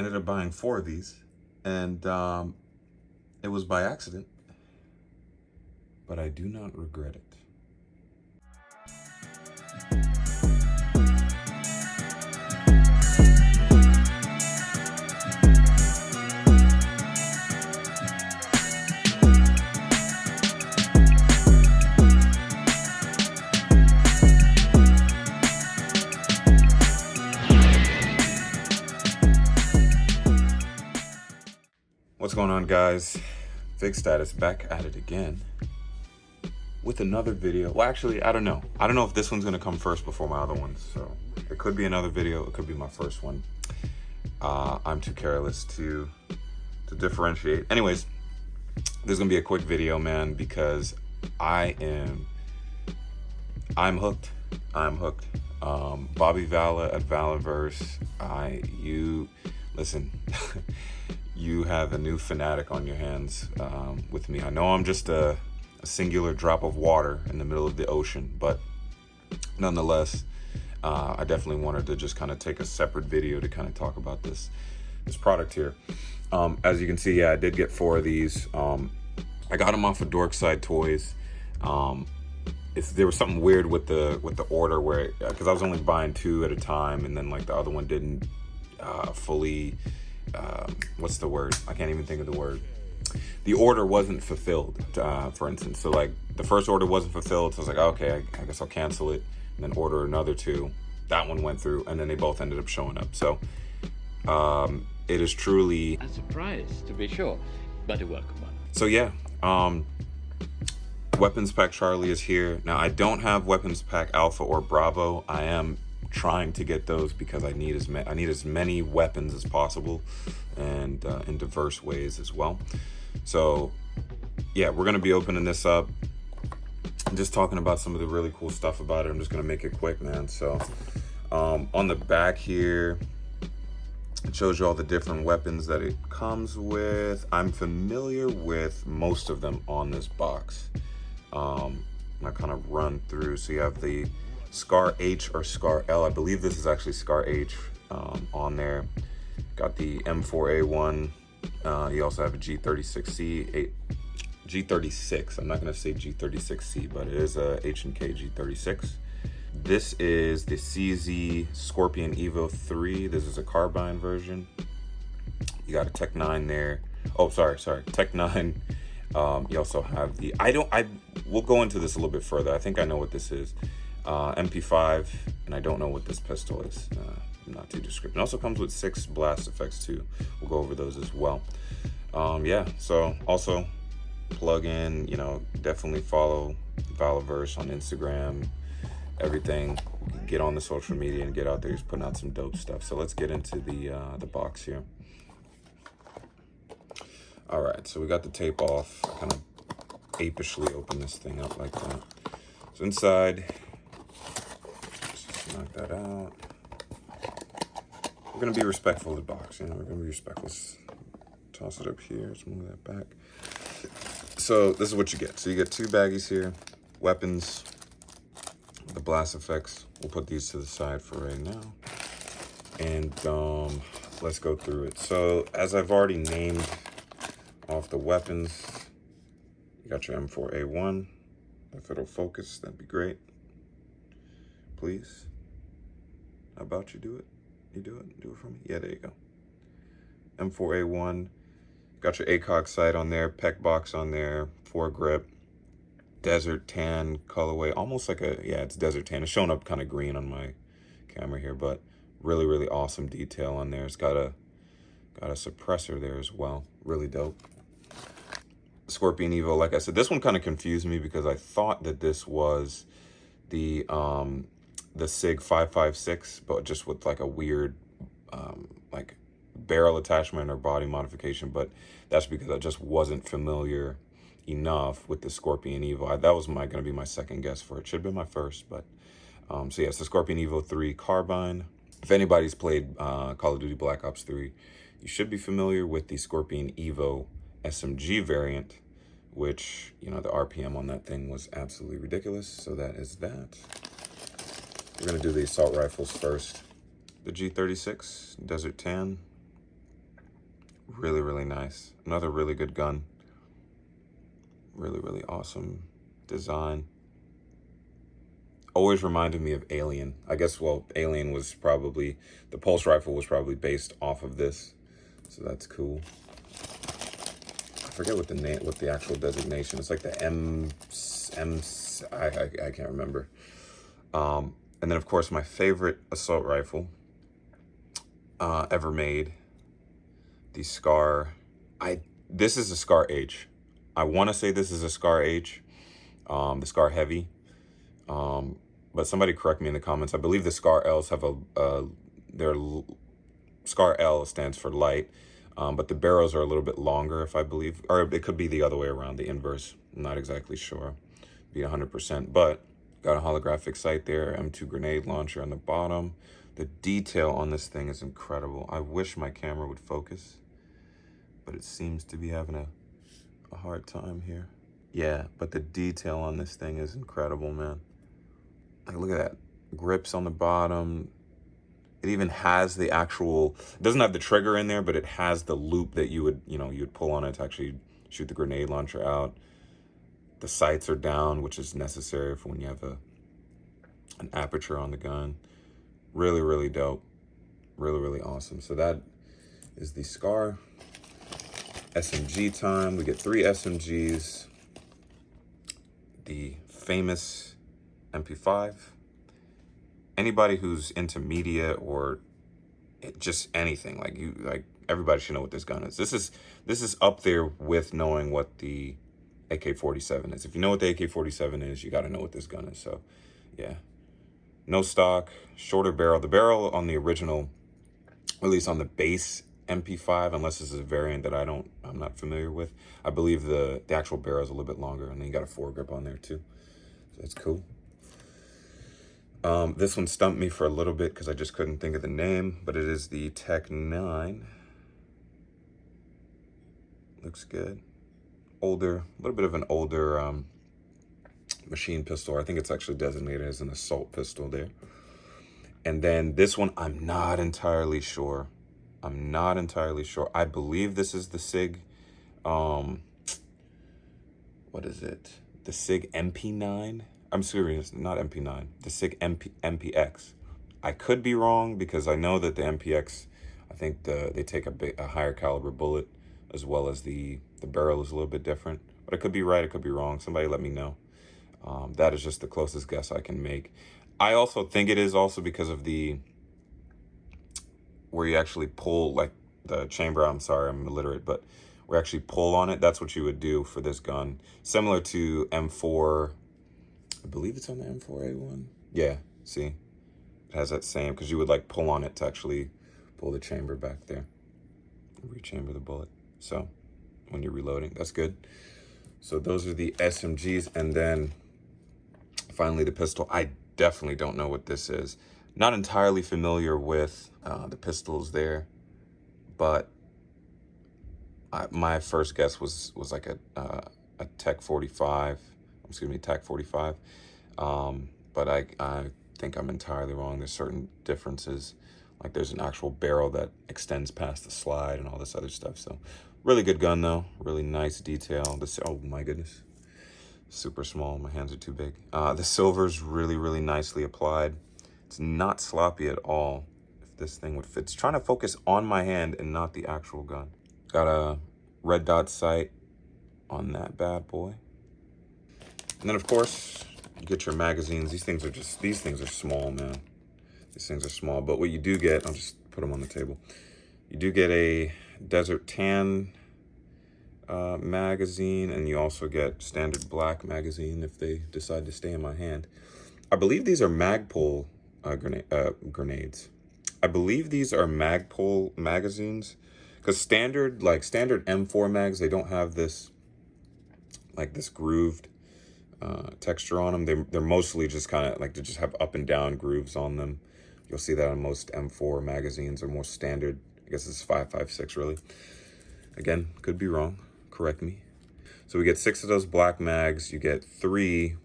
ended up buying 4 of these, and it was by accident, but I do not regret it. What's going on, guys? Fig Status back at it again with another video. Well, actually, I don't know if this one's gonna come first before my other ones, so it could be another video, it could be my first one. I'm too careless to differentiate. Anyways, this is gonna be a quick video, man, because I'm hooked. Bobby Vala at Valaverse, listen. You have a new fanatic on your hands with me. I know I'm just a singular drop of water in the middle of the ocean, but nonetheless, I definitely wanted to just kind of take a separate video to kind of talk about this product here. As you can see, yeah, I did get 4 of these. I got them off of Dorkside Toys. There was something weird with the order where, because I was only buying 2 at a time, and then like the other one didn't fully. What's the word? I can't even think of the word. The order wasn't fulfilled, for instance. So like the first order wasn't fulfilled. So I was like, okay, I guess I'll cancel it and then order another 2. That one went through, and then they both ended up showing up. So it is truly a surprise, to be sure, but a welcome one. So yeah, Weapons Pack Charlie is here. Now I don't have Weapons Pack Alpha or Bravo. I am trying to get those because I need as many weapons as possible, and in diverse ways as well. So yeah, we're gonna be opening this up and just talking about some of the really cool stuff about it. I'm just gonna make it quick, man. So on the back here, it shows you all the different weapons that it comes with. I'm familiar with most of them on this box. I kind of run through. So you have the Scar H or Scar L. I believe this is actually Scar H on there. Got the M4A1. You also have a G36C, G36. I'm not gonna say G36C, but it is a H&K G36. This is the CZ Scorpion Evo 3. This is a carbine version. You got a Tech 9 there. Oh, sorry, Tech 9. You also have the, we'll go into this a little bit further. I think I know what this is. MP5, and I don't know what this pistol is. I'm not too descriptive. It also comes with 6 blast effects too. We'll go over those as well. Yeah, so also plug in, definitely follow Valaverse on Instagram, everything. Get on the social media and get out there just putting out some dope stuff. So let's get into the box here. All right, so we got the tape off. I kind of apishly open this thing up like that. So inside, knock that out. We're gonna be respectful of the box, we're gonna be respectful. Let's toss it up here, let's move that back. So this is what you get. So you get 2 baggies here, weapons, the blast effects. We'll put these to the side for right now. And let's go through it. So as I've already named off the weapons, you got your M4A1. If it'll focus, that'd be great. Please. How about you do it? You do it? Do it for me? Yeah, there you go. M4A1. Got your ACOG sight on there, PEC box on there, foregrip, desert tan colorway, almost like it's desert tan. It's showing up kind of green on my camera here, but really, really awesome detail on there. It's got a suppressor there as well. Really dope. Scorpion Evo, like I said, this one kind of confused me because I thought that this was the Sig 556, but just with like a weird like barrel attachment or body modification. But that's because I just wasn't familiar enough with the Scorpion Evo. That was going to be my second guess for it. Should have been my first, but so yeah, it's the Scorpion Evo 3 carbine. If anybody's played Call of Duty Black Ops 3, you should be familiar with the Scorpion Evo SMG variant, which, the RPM on that thing was absolutely ridiculous. So that is that. We're going to do the assault rifles first. The G36 Desert Tan. Really, really nice. Another really good gun. Really, really awesome design. Always reminded me of Alien. I guess, well, Alien was probably, the pulse rifle was probably based off of this. So that's cool. I forget what the name, what the actual designation. It's like the I can't remember. And then of course my favorite assault rifle ever made, the Scar. This is a Scar H. I want to say this is a Scar H, the Scar Heavy. But somebody correct me in the comments. I believe the Scar Ls have their Scar L stands for light, but the barrels are a little bit longer, if I believe, or it could be the other way around, the inverse. I'm not exactly sure, be 100%, but got a holographic sight there, M2 grenade launcher on the bottom. The detail on this thing is incredible. I wish my camera would focus, but it seems to be having a hard time here. Yeah, but the detail on this thing is incredible, man. Like, look at that. Grips on the bottom. It even has the actual, it doesn't have the trigger in there, but it has the loop that you would pull on it to actually shoot the grenade launcher out. The sights are down, which is necessary for when you have an aperture on the gun. Really, really dope. Really, really awesome. So that is the Scar. SMG time. We get 3 SMGs. The famous MP5. Anybody who's into media or just anything, like everybody should know what this gun is. This is up there with knowing what the AK-47 is. If you know what the AK-47 is, you got to know what this gun is. So yeah, no stock, shorter barrel. The barrel on the original, or at least on the base MP5, unless this is a variant that I'm not familiar with, I believe the actual barrel is a little bit longer, and then you got a foregrip on there too. So that's cool. This one stumped me for a little bit because I just couldn't think of the name, but it is the Tech 9. Looks good. Older, a little bit of an older machine pistol. I think it's actually designated as an assault pistol there. And then this one, I'm not entirely sure. I believe this is the Sig, what is it? The Sig Mp9? I'm serious, not MP9, the Sig MPX. I could be wrong because I know that the MPX, I think they take a higher caliber bullet, as well as the barrel is a little bit different. But I could be right, I could be wrong. Somebody let me know. That is just the closest guess I can make. I also think it is also because of where you actually pull, like the chamber, I'm sorry, I'm illiterate, but where you actually pull on it, that's what you would do for this gun. Similar to M4, I believe it's on the M4A1. Yeah, see, it has that same, because you would like pull on it to actually pull the chamber back there, rechamber the bullet. So when you're reloading, that's good. So those are the SMGs. And then finally the pistol. I definitely don't know what this is. Not entirely familiar with the pistols there, but my first guess was like a Tech 45. Excuse me, TAC 45. But I think I'm entirely wrong. There's certain differences. Like there's an actual barrel that extends past the slide and all this other stuff. So really good gun though. Really nice detail. Oh my goodness. Super small. My hands are too big. The silver's really, really nicely applied. It's not sloppy at all. If this thing would fit. It's trying to focus on my hand and not the actual gun. Got a red dot sight on that bad boy. And then of course, you get your magazines. These things are small, man. These things are small, but what you do get, I'll just put them on the table. You do get a Desert Tan magazine, and you also get standard black magazine if they decide to stay in my hand. I believe these are Magpul grenades. I believe these are Magpul magazines, because standard M4 mags, they don't have this, like this grooved texture on them. They're mostly just kind of like, they just have up and down grooves on them. You'll see that on most M4 magazines, or more standard. I guess it's 5.56 really. Again, could be wrong. Correct me. So we get 6 of those black mags. You get 3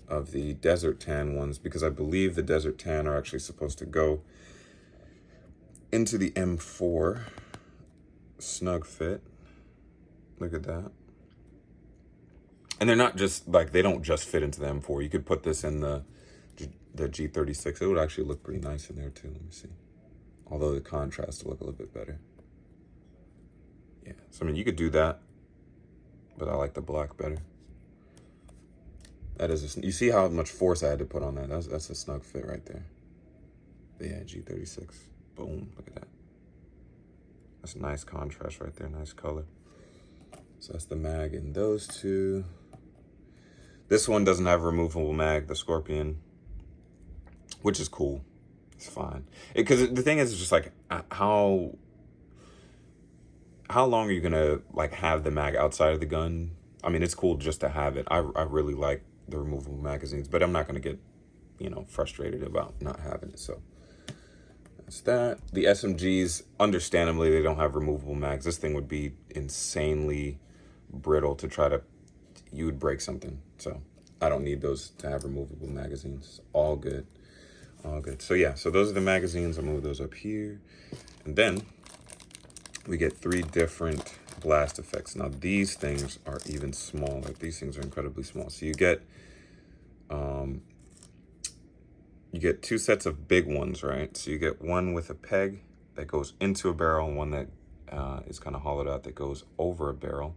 of the Desert Tan ones, because I believe the Desert Tan are actually supposed to go into the M4. snug fit. Look at that. And they're not just like, they don't just fit into the M4. You could put this in the G36. It would actually look pretty nice in there too. Let me see. Although the contrast will look a little bit better. Yeah, so I mean, you could do that, but I like the black better. That is, you see how much force I had to put on that? That's a snug fit right there. Yeah, G36. Boom, look at that. That's a nice contrast right there, nice color. So that's the mag in those two. This one doesn't have a removable mag, the Scorpion, which is cool. It's fine. Because the thing is just like, how long are you gonna like have the mag outside of the gun? I mean, it's cool just to have it. I really like the removable magazines, but I'm not gonna get, you know, frustrated about not having it. So that's that. The SMGs, understandably, they don't have removable mags. This thing would be insanely brittle to try to, you would break something. So I don't need those to have removable magazines. All good. All good. So yeah, so those are the magazines. I'll move those up here. And then we get 3 different blast effects. Now these things are even smaller. These things are incredibly small. So you get 2 sets of big ones, right? So you get one with a peg that goes into a barrel, and one that is kind of hollowed out that goes over a barrel.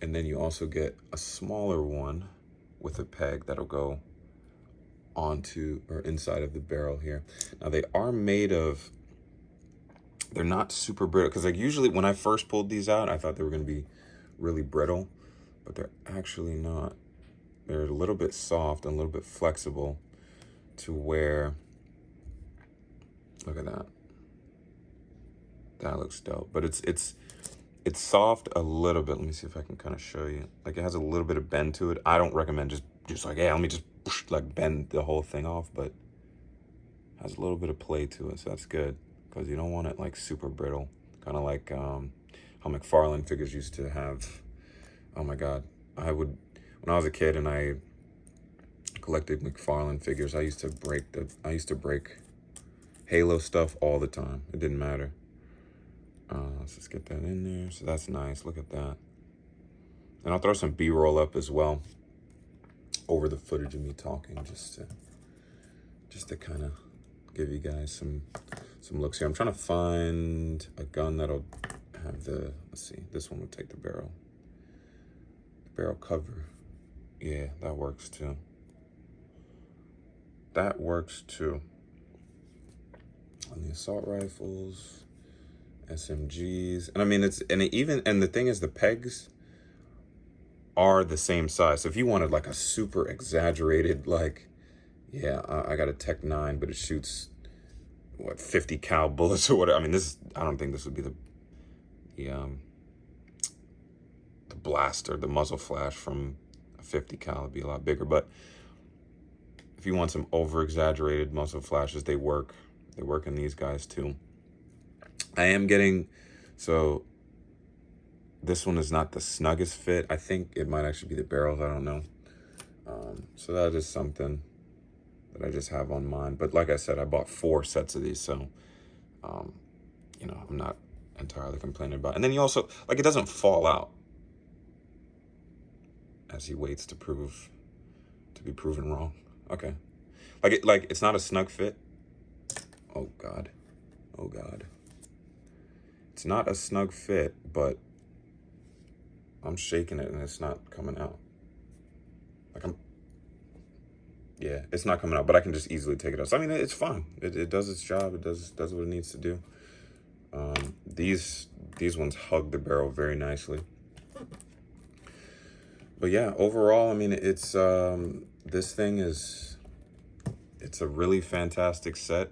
And then you also get a smaller one with a peg that'll go onto or inside of the barrel here. Now they are made of, they're not super brittle, because like usually when I first pulled these out, I thought they were going to be really brittle, but they're actually not. They're a little bit soft and a little bit flexible to where, look at that. That looks dope, but it's soft a little bit. Let me see if I can kind of show you. Like it has a little bit of bend to it. I don't recommend just like, hey, let me just like bend the whole thing off, but it has a little bit of play to it, so that's good, because you don't want it like super brittle, kind of like how McFarlane figures used to have. Oh my God, when I was a kid and I collected McFarlane figures, I used to break Halo stuff all the time. It didn't matter. Let's just get that in there. So that's nice. Look at that. And I'll throw some B-roll up as well over the footage of me talking, just to kind of give you guys some looks here. I'm trying to find a gun that'll have the, let's see, this one would take the barrel cover. Yeah, that works too. That works too. On the assault rifles, SMGs, and I mean and the thing is, the pegs are the same size. So if you wanted like a super exaggerated, like, yeah, I got a Tech 9, but it shoots what, 50 cal bullets or whatever. I mean, I don't think this would be the blaster, the muzzle flash from a 50 cal would be a lot bigger. But if you want some over exaggerated muzzle flashes, they work in these guys too. I am getting, so this one is not the snuggest fit. I think it might actually be the barrels, I don't know. So that is something that I just have on mine. But like I said, I bought 4 sets of these, so you know, I'm not entirely complaining about it. And then you also, like, it doesn't fall out as he waits to be proven wrong. Okay. Like it's not a snug fit. Oh God. Oh God. It's not a snug fit, but I'm shaking it and it's not coming out. Like yeah, it's not coming out, but I can just easily take it out. So I mean, it's fine. It does its job. It does what it needs to do. These ones hug the barrel very nicely. But yeah, overall, I mean, it's this thing it's a really fantastic set.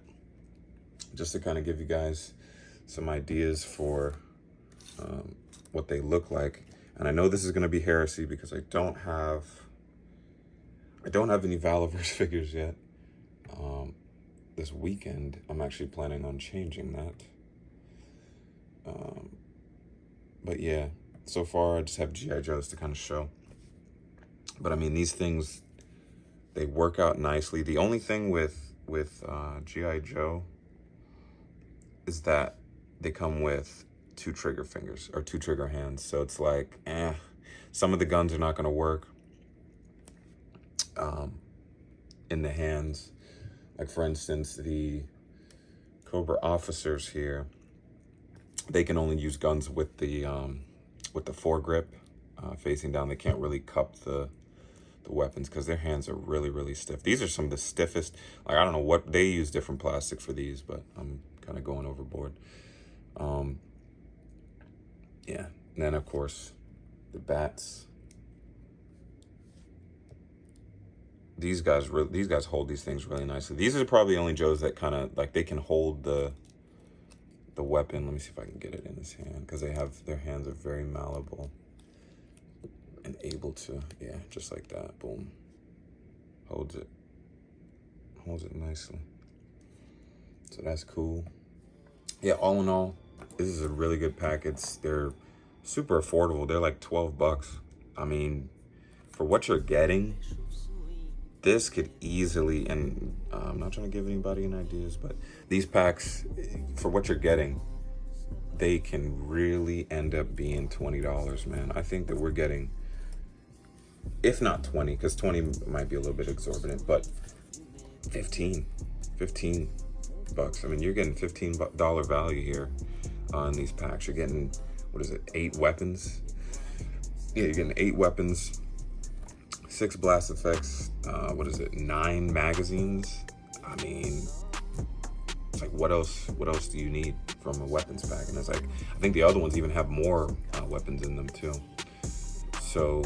Just to kind of give you guys some ideas for what they look like. And I know this is going to be heresy because I don't have any Valaverse figures yet. This weekend, I'm actually planning on changing that. But yeah, so far I just have G.I. Joes to kind of show. But I mean, these things, they work out nicely. The only thing with G.I. Joe is that they come with 2 trigger fingers or 2 trigger hands. So it's like, some of the guns are not going to work in the hands. Like for instance, the Cobra officers here, they can only use guns with the foregrip facing down. They can't really cup the weapons because their hands are really stiff. These are some of the stiffest. Like, I don't know what they use, different plastic for these, but I'm kind of going overboard. Yeah, and then of course the bats. These guys hold these things really nicely. These are probably only Joes that kind of like, they can hold the weapon. Let me see if I can get it in this hand, because their hands are very malleable and able to, yeah, just like that. Boom. Holds it nicely. So that's cool. Yeah, all in all, this is a really good package. They're super affordable. They're like $12. I mean, for what you're getting, this could easily, and I'm not trying to give anybody any ideas, but these packs, for what you're getting, they can really end up being $20, man. I think that we're getting, if not 20, because 20 might be a little bit exorbitant, but 15 bucks. I mean, you're getting $15 value here on these packs. You're getting, 8 weapons? Yeah, you're getting 8 weapons, 6 blast effects, 9 magazines. I mean, it's like, what else do you need from a weapons pack? And it's like, I think the other ones even have more weapons in them too. So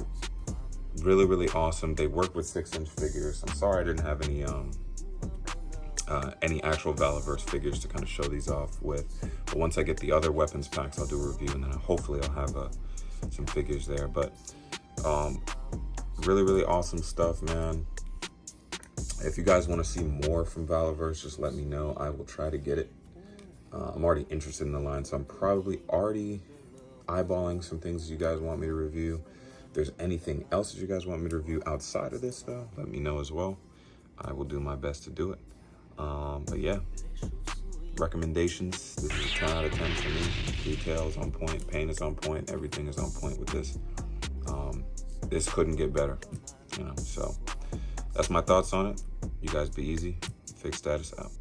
really awesome. They work with 6-inch figures. I'm sorry I didn't have any actual Valaverse figures to kind of show these off with, but once I get the other weapons packs, I'll do a review, and then hopefully I'll have some figures there. But really awesome stuff, man. If you guys want to see more from Valaverse, just let me know. I will try to get it. I'm already interested in the line, so I'm probably already eyeballing some things you guys want me to review. If there's anything else that you guys want me to review outside of this, though, let me know as well. I will do my best to do it. But yeah, recommendations. This is a 10 out of 10 for me. Details on point, paint is on point, everything is on point with this. This couldn't get better, so that's my thoughts on it. You guys be easy. Fix Status out.